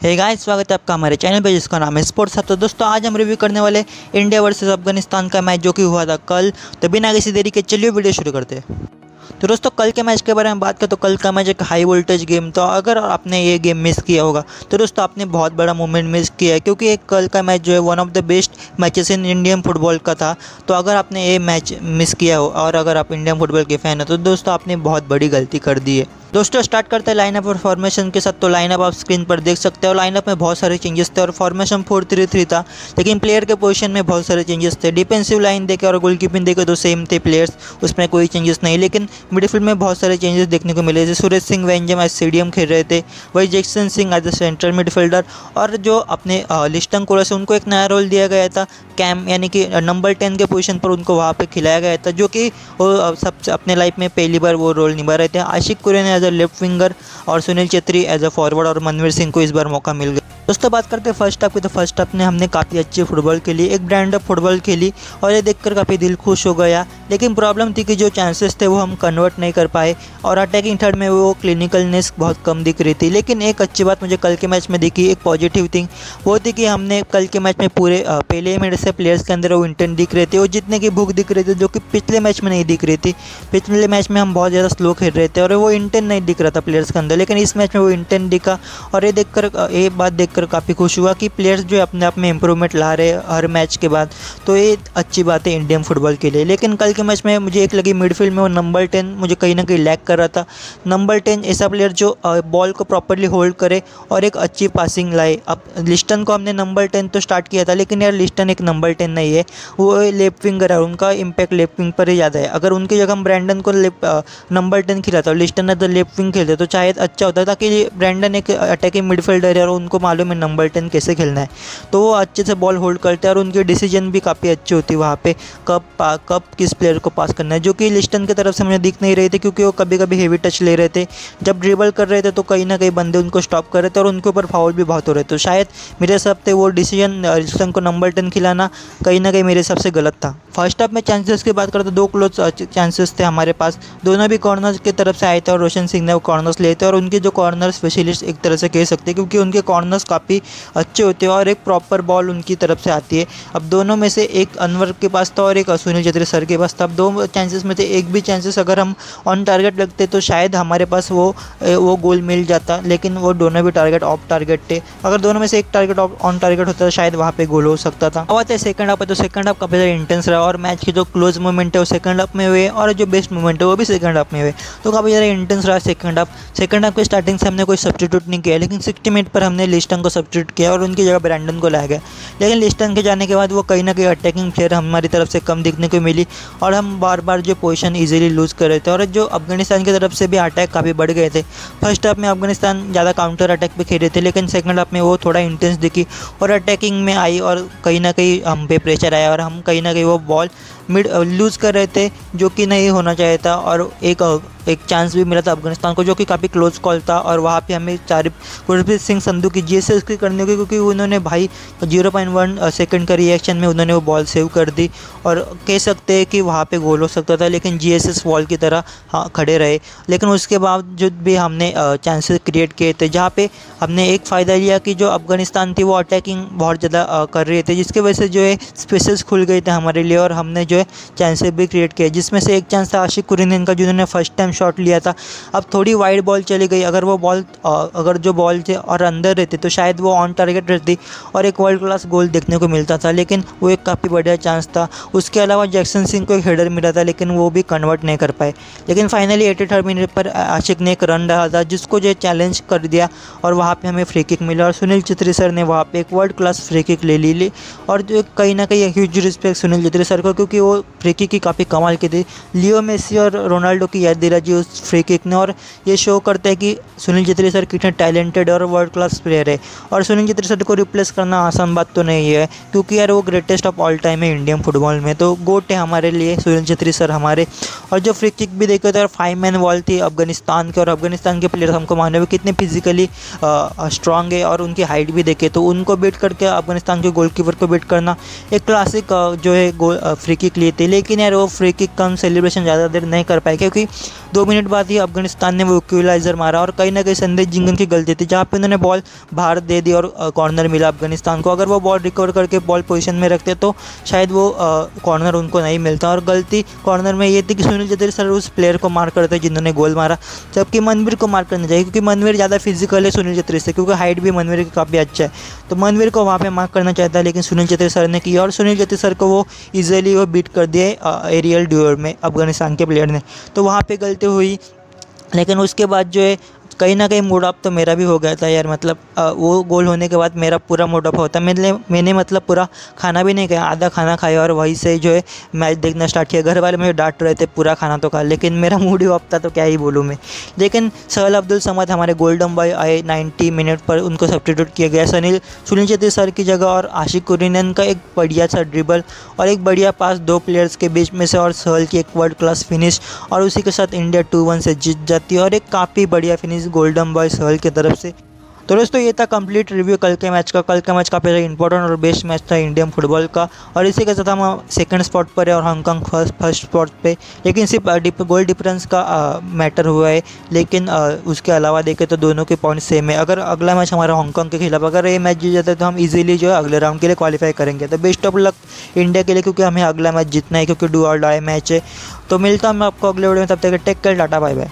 Hey guys, स्वागत है आपका हमारे चैनल पे जिसका नाम है स्पोर्ट्स हब। तो दोस्तों आज हम रिव्यू करने वाले इंडिया वर्सेस अफगानिस्तान का मैच जो कि हुआ था कल। तो बिना किसी देरी के चलिए वीडियो शुरू करते हैं। तो दोस्तों कल के मैच के बारे में बात करें तो कल का मैच एक हाई वोल्टेज गेम था। अगर आपने ये गेम मिस किया होगा तो दोस्तों आपने बहुत बड़ा मोमेंट मिस किया है, क्योंकि एक कल का मैच जो है one of the best matches in Indian football का था। तो अगर आपने ये मैच मिस किया हो और अगर आप इंडियन फुटबॉल के फैन हो तो दोस्तों आपने बहुत बड़ी गलती कर दी है। दोस्तों स्टार्ट करते हैं लाइनअप और फॉर्मेशन के साथ। तो लाइनअप आप स्क्रीन पर देख सकते हो। लाइनअप में बहुत सारे चेंजेस थे और फॉर्मेशन 4-3-3 था, लेकिन प्लेयर के पोजीशन में बहुत सारे चेंजेस थे। डिफेंसिव लाइन देखे और गोलकीपिंग देखे तो सेम थे प्लेयर्स, उसमें कोई चेंजेस नहीं। लेकिन मिडफील्ड में बहुत सारे चेंजेस देखने को मिले, जैसे सुरेश सिंह वेंजम एज सीडीएम खेल रहे थे, वही Jackson Singh as a central midfielder, और जो अपने लिस्टन कोलस उनको एक नया रोल दिया गया था, कैम यानी कि नंबर 10 के पोजीशन पर उनको वहाँ पे खिलाया गया था, जो कि वो सबसे अपने लाइफ में पहली बार वो रोल निभा रहे थे। Ashique Kuren as a left winger और Sunil Chhetri as a forward, और मनवीर सिंह को इस बार मौका मिल गया। दोस्तों बात करते हैं फर्स्ट हाफ की। तो फर्स्ट हाफ में हमने काफ़ी अच्छी फुटबॉल खेली, एक ब्रांड ऑफ फुटबॉल खेली और ये देखकर काफ़ी दिल खुश हो गया। लेकिन प्रॉब्लम थी कि जो चांसेस थे वो हम कन्वर्ट नहीं कर पाए और अटैकिंग थर्ड में वो क्लिनिकलनेस बहुत कम दिख रही थी। लेकिन एक अच्छी बात मुझे कल के मैच में दिखी, एक पॉजिटिव थिंग वो थी कि हमने कल के मैच में पूरे पहले मिनट से प्लेयर्स के अंदर वो इंटेंट दिख रहे थे, वो जितने की भूख दिख रही थी, जो कि पिछले मैच में नहीं दिख रही थी। पिछले मैच में हम बहुत ज़्यादा स्लो खेल रहे थे और वो इंटेंट नहीं दिख रहा था प्लेयर्स के अंदर, लेकिन इस मैच में वो इंटेंट दिखा। और ये बात देखकर काफ़ी खुश हुआ कि प्लेयर्स जो अपने आप में इंप्रूवमेंट ला रहे हैं हर मैच के बाद। तो ये अच्छी बात है इंडियन फुटबॉल के लिए। लेकिन कल के मैच में मुझे एक लगी मिडफील्ड में वो नंबर 10 मुझे कहीं ना कहीं लैक कर रहा था। नंबर 10 ऐसा प्लेयर जो बॉल को प्रॉपरली होल्ड करे और एक अच्छी पासिंग लाए। अब लिस्टन को हमने नंबर 10 तो स्टार्ट किया था, लेकिन यार लिस्टन एक नंबर 10 नहीं है, वो लेफ्ट विंगर है, उनका इम्पैक्ट लेफ्ट विंग पर ही ज़्यादा है। अगर उनकी जगह हम ब्रैंडन को नंबर 10 खिलाता और लिस्टन तो लेफ्ट विंग खेलते तो शायद अच्छा होता, ताकि ब्रैंडन एक अटैकिंग मिडफील्डर है और उनको मालूम है नंबर 10 कैसे खेलना है, तो वो अच्छे से बॉल होल्ड करते हैं और उनकी डिसीजन भी काफ़ी अच्छी होती है वहाँ पे कब किस प्लेयर को पास करना है, जो कि लिस्टन की तरफ से मुझे दिख नहीं रहे थे, क्योंकि वो कभी कभी हेवी टच ले रहे थे। जब ड्रिबल कर रहे थे तो कहीं ना कहीं बंदे उनको स्टॉप कर रहे थे और उनके ऊपर फाउल भी बहुत हो रहे थे। तो शायद मेरे हिसाब से वो डिसीजन लिस्टन को नंबर 10 खिलाना कहीं ना कहीं मेरे हिसाब से गलत था। फर्स्ट हाफ में चांसेस की बात करें तो 2 क्लोज चांसेस थे हमारे पास, दोनों भी कॉर्नर्स की तरफ से आए थे और रोशन सिंह ने वो कॉर्नर्स लिए थे। और उनके जो कॉर्नर स्पेशलिस्ट एक तरह से कह सकते हैं, क्योंकि उनके कॉर्नर्स काफ़ी अच्छे होते हैं और एक प्रॉपर बॉल उनकी तरफ से आती है। अब दोनों में से एक अनवर के पास था और एक सुनील छेत्री सर के पास था। अब 2 चांसेस में से एक भी चांसेस अगर हम ऑन टारगेट लगते तो शायद हमारे पास वो गोल मिल जाता, लेकिन वो दोनों भी टारगेट ऑफ टारगेट थे। अगर दोनों में से एक टारगेट ऑन टारगेट होता तो शायद वहाँ पे गोल हो सकता था। अब आते हैं सेकंड हाफ है। तो सेकंड हाफ काफ़ी ज़्यादा इंटेंस रहा और मैच के जो क्लोज मोमेंट है वो सेकंड हाफ में हुए और जो बेस्ट मोमेंट है वो भी सेकंड हाफ में हुए। तो काफ़ी ज़्यादा इंटेंस रहा सेकंड हाफ। सेकंड हाफ के स्टार्टिंग से हमने कोई सब्स्टिट्यूट नहीं किया, लेकिन 60 मिनट पर हमने लिस्टन को सब्स्टिट्यूट किया और उनकी जगह ब्रैंडन को लाया गया। लेकिन लिस्टन के जाने के बाद वो कहीं ना कहीं अटैकिंग प्लेयर हमारी तरफ से कम दिखने को मिली और हम बार बार जो पोजीशन इजीली लूज़ कर रहे थे और जो अफगानिस्तान की तरफ से भी अटैक काफ़ी बढ़ गए थे। फर्स्ट हाफ में अफगानिस्तान ज़्यादा काउंटर अटैक पे खेल रहे थे, लेकिन सेकंड हाफ में वो थोड़ा इंटेंस दिखी और अटैकिंग में आई और कहीं ना कहीं हम पे प्रेशर आया और हम कहीं ना कहीं वो बॉल लूज़ कर रहे थे, जो कि नहीं होना चाहिए था। और एक चांस भी मिला था अफगानिस्तान को, जो कि काफ़ी क्लोज कॉल था और वहाँ पे हमें गुरप्रीत सिंह संधू की जीएसएस की करनी होगी, क्योंकि उन्होंने भाई 0.1 सेकंड का रिएक्शन में उन्होंने वो बॉल सेव कर दी और कह सकते हैं कि वहाँ पे गोल हो सकता था, लेकिन जीएसएस वॉल की तरह खड़े रहे। लेकिन उसके बावजूद भी हमने चांसेस क्रिएट किए थे, जहाँ पे हमने एक फ़ायदा लिया कि जो अफगानिस्तान थी वो अटैकिंग बहुत ज़्यादा कर रहे थे, जिसकी वजह से जो है स्पेसेस खुल गए थे हमारे लिए और हमने जो है चांसेस भी क्रिएट किए, जिसमें से एक चांस था आशिक कुरेन का, जिन्होंने फर्स्ट टाइम शॉट लिया था। अब थोड़ी वाइड बॉल चली गई, अगर जो बॉल थे और अंदर रहते तो शायद वो ऑन टारगेट रहती और एक वर्ल्ड क्लास गोल देखने को मिलता था, लेकिन वो एक काफ़ी बढ़िया चांस था। उसके अलावा जैक्सन सिंह को एक हेडर मिला था, लेकिन वो भी कन्वर्ट नहीं कर पाए। लेकिन फाइनली 83 मिनट पर आशिक ने एक रन डाला था, जिसको जो चैलेंज कर दिया और वहाँ पे हमें फ्री किक मिला और सुनील छेत्री सर ने वहाँ पे एक वर्ल्ड क्लास फ्री किक ले ली और जो कहीं ना कहीं huge respect Sunil Chhetri sir को, क्योंकि वो फ्री किक की काफ़ी कमाल की थी। लियो मेसी और रोनाल्डो की याद दिला जी उस फ्री किक ने, और ये शो करता है कि सुनील छेत्री सर कितने टैलेंटेड और वर्ल्ड क्लास प्लेयर है। और सुनील छेत्री सर को रिप्लेस करना आसान बात तो नहीं है, क्योंकि यार वो ग्रेटेस्ट ऑफ ऑल टाइम है इंडियन फुटबॉल में, तो गोट है हमारे लिए सुनील छेत्री सर हमारे। और जो फ्री किक भी देखे थे और 5 मैन वॉल थी अफगानिस्तान के, और अफगानिस्तान के प्लेयर हमको मालूम है कितने फिजिकली स्ट्रांग है और उनकी हाइट भी देखे, तो उनको बीट करके अफगानिस्तान के गोलकीपर को बीट करना एक क्लासिक जो है फ्री किक किक ली थी, लेकिन यार वो फ्री किक कम सेलिब्रेशन ज़्यादा देर नहीं कर पाए क्योंकि 2 मिनट बाद ही अफगानिस्तान ने वो इक्वलाइज़र मारा और कहीं ना कहीं संदेश जिंगन की गलती थी जहाँ पे उन्होंने बॉल बाहर दे दी और कॉर्नर मिला अफगानिस्तान को। अगर वो बॉल रिकवर करके बॉल पोजीशन में रखते तो शायद वो कॉर्नर उनको नहीं मिलता। और गलती कॉर्नर में ये थी कि सुनील चेत्री सर उस प्लेयर को मार करते जिन्होंने गोल मारा, जबकि मनवीर को मार करना चाहिए क्योंकि मनवीर ज़्यादा फिजिकल है सुनील चेत्री से, क्योंकि हाइट भी मनवीर की काफ़ी अच्छा है। तो मनवीर को वहाँ पे मार्क करना चाहता है, लेकिन सुनील चेत्री सर ने किया और सुनील चेत्री सर को वो ईजिली वो बीट कर दिए एरियल ड्यूअर में अफगानिस्तान के प्लेयर ने। तो वहाँ पे गलती हुई, लेकिन उसके बाद जो है कहीं ना कहीं मूड ऑफ तो मेरा भी हो गया था यार। मतलब वो गोल होने के बाद मेरा पूरा मूड ऑफ होता। मैंने मतलब पूरा खाना भी नहीं खाया, आधा खाना खाया और वहीं से जो है मैच देखना स्टार्ट किया। घर वाले मुझे डांट रहे थे पूरा खाना तो खा, लेकिन मेरा मूड ही ऑफ था तो क्या ही बोलूँ मैं। लेकिन सहल अब्दुल समद हमारे गोल्डन बॉय आए 90 मिनट पर, उनको सब्स्टिट्यूट किया गया सुनील चेत्री सर की जगह। और आशिक कुरियन का एक बढ़िया सा ड्रिबल और एक बढ़िया पास 2 प्लेयर्स के बीच में से और सहल की एक वर्ल्ड क्लास फिनिश, और उसी के साथ इंडिया 2-1 से जीत जाती है और एक काफ़ी बढ़िया फिनिश गोल्डन बॉय सहल की तरफ से। तो दोस्तों ये था कंप्लीट रिव्यू कल के मैच का। कल का मैच काफ़ी इंपॉर्टेंट और बेस्ट मैच था इंडियन फुटबॉल का, और इसी के साथ हम सेकंड स्पॉट पर है और हांगकांग फर्स्ट स्पॉट पे। लेकिन सिर्फ गोल डिफरेंस का मैटर हुआ है, लेकिन उसके अलावा देखें तो दोनों के पॉइंट सेम है। अगर अगला मैच हमारा हांगकांग के खिलाफ अगर ये मैच जीत जाता है तो हम इजीली जो है अगले राउंड के लिए क्वालिफाई करेंगे। तो बेस्ट ऑफ लक इंडिया के लिए, क्योंकि हमें अगला मैच जीतना है, क्योंकि डू और डाई मैच है। तो मिलता हूँ मैं आपको अगले वीडियो में, तब तक take care, tata bye bye.